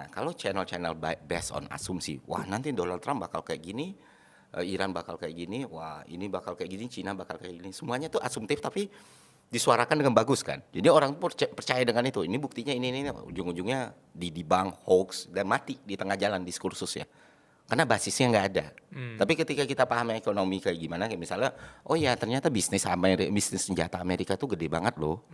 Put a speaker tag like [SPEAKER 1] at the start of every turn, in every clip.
[SPEAKER 1] Nah, kalau channel-channel based on asumsi, wah nanti Donald Trump bakal kayak gini, Iran bakal kayak gini, wah ini bakal kayak gini, Cina bakal kayak gini. Semuanya tuh asumtif tapi disuarakan dengan bagus kan. Jadi orang tuh percaya dengan itu. Ini buktinya ini. Ujung-ujungnya dibang hoax dan mati di tengah jalan diskursusnya. Karena basisnya nggak ada. Tapi ketika kita paham ekonomi kayak gimana, kayak misalnya, oh ya ternyata bisnis senjata Amerika tuh gede banget loh.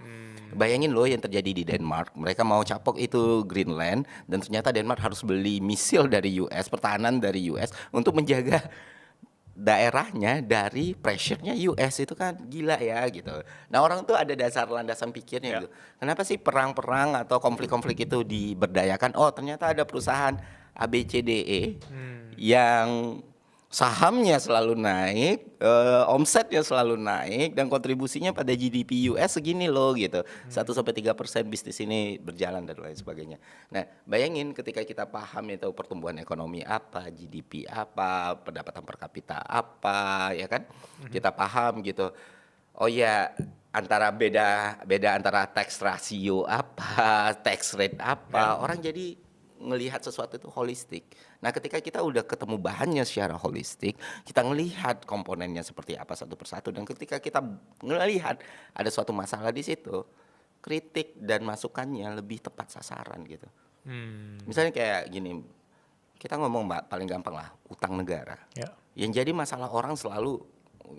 [SPEAKER 1] Bayangin loh yang terjadi di Denmark. Mereka mau capok itu Greenland dan ternyata Denmark harus beli misil dari US, pertahanan dari US untuk menjaga daerahnya dari pressure-nya US. Itu kan gila ya gitu. Nah orang tuh ada dasar landasan pikirnya gitu. Kenapa sih perang-perang atau konflik-konflik itu diberdayakan? Oh ternyata ada perusahaan ABCDE yang sahamnya selalu naik, omsetnya selalu naik, dan kontribusinya pada GDP US segini loh gitu. 1-3% bisnis ini berjalan dan lain sebagainya. Nah bayangin ketika kita paham itu pertumbuhan ekonomi apa, GDP apa, pendapatan per kapita apa, ya kan? Kita paham gitu. Oh ya antara beda antara tax ratio apa, tax rate apa, orang jadi ngelihat sesuatu itu holistik. Nah, ketika kita udah ketemu bahannya secara holistik, kita ngelihat komponennya seperti apa satu persatu, dan ketika kita ngelihat ada suatu masalah di situ, kritik dan masukannya lebih tepat sasaran gitu. Misalnya kayak gini, kita ngomong paling gampang lah, utang negara. Yang jadi masalah orang selalu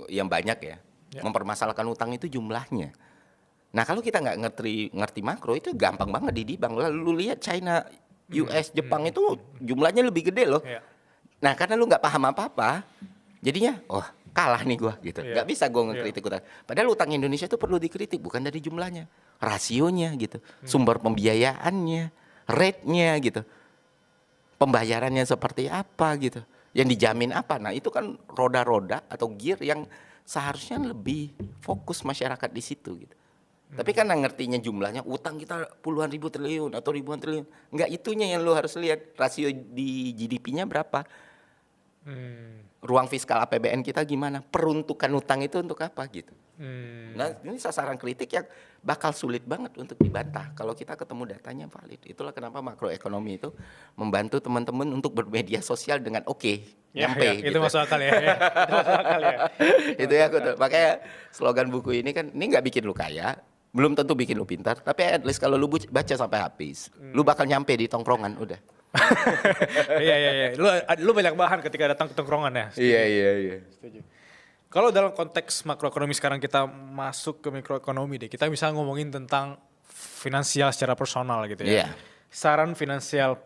[SPEAKER 1] yang banyak ya, mempermasalahkan utang itu jumlahnya. Nah, kalau kita nggak ngerti makro itu gampang banget didibang. Lalu lihat China, US, Jepang itu jumlahnya lebih gede loh. Nah karena lu nggak paham apa-apa, jadinya, oh kalah nih gua gitu. Nggak bisa gua ngekritik utang. Padahal utang Indonesia itu perlu dikritik bukan dari jumlahnya, rasionya gitu, sumber pembiayaannya, rate-nya gitu, pembayarannya seperti apa gitu, yang dijamin apa. Nah itu kan roda-roda atau gear yang seharusnya lebih fokus masyarakat di situ gitu. Tapi kan ngertinya jumlahnya utang kita puluhan ribu triliun atau ribuan triliun. Enggak itunya yang lo harus lihat, rasio di GDP-nya berapa. Ruang fiskal APBN kita gimana, peruntukan utang itu untuk apa gitu. Nah ini sasaran kritik yang bakal sulit banget untuk dibantah kalau kita ketemu datanya valid. Itulah kenapa makroekonomi itu membantu teman-teman untuk bermedia sosial dengan nyampe
[SPEAKER 2] itu
[SPEAKER 1] gitu.
[SPEAKER 2] masuk akal ya. Itu masuk akal ya.
[SPEAKER 1] Itu ya aku tuh. Makanya slogan buku ini kan, ini nggak bikin lu kaya, belum tentu bikin lu pintar, tapi at least kalau lu baca sampai habis, lu bakal nyampe di tongkrongan udah.
[SPEAKER 2] Iya. Lu banyak bahan ketika datang ke tongkrongan ya.
[SPEAKER 1] Iya.
[SPEAKER 2] Setuju. Kalau dalam konteks makroekonomi sekarang kita masuk ke mikroekonomi deh, kita bisa ngomongin tentang finansial secara personal gitu ya.
[SPEAKER 1] Iya.
[SPEAKER 2] Saran finansial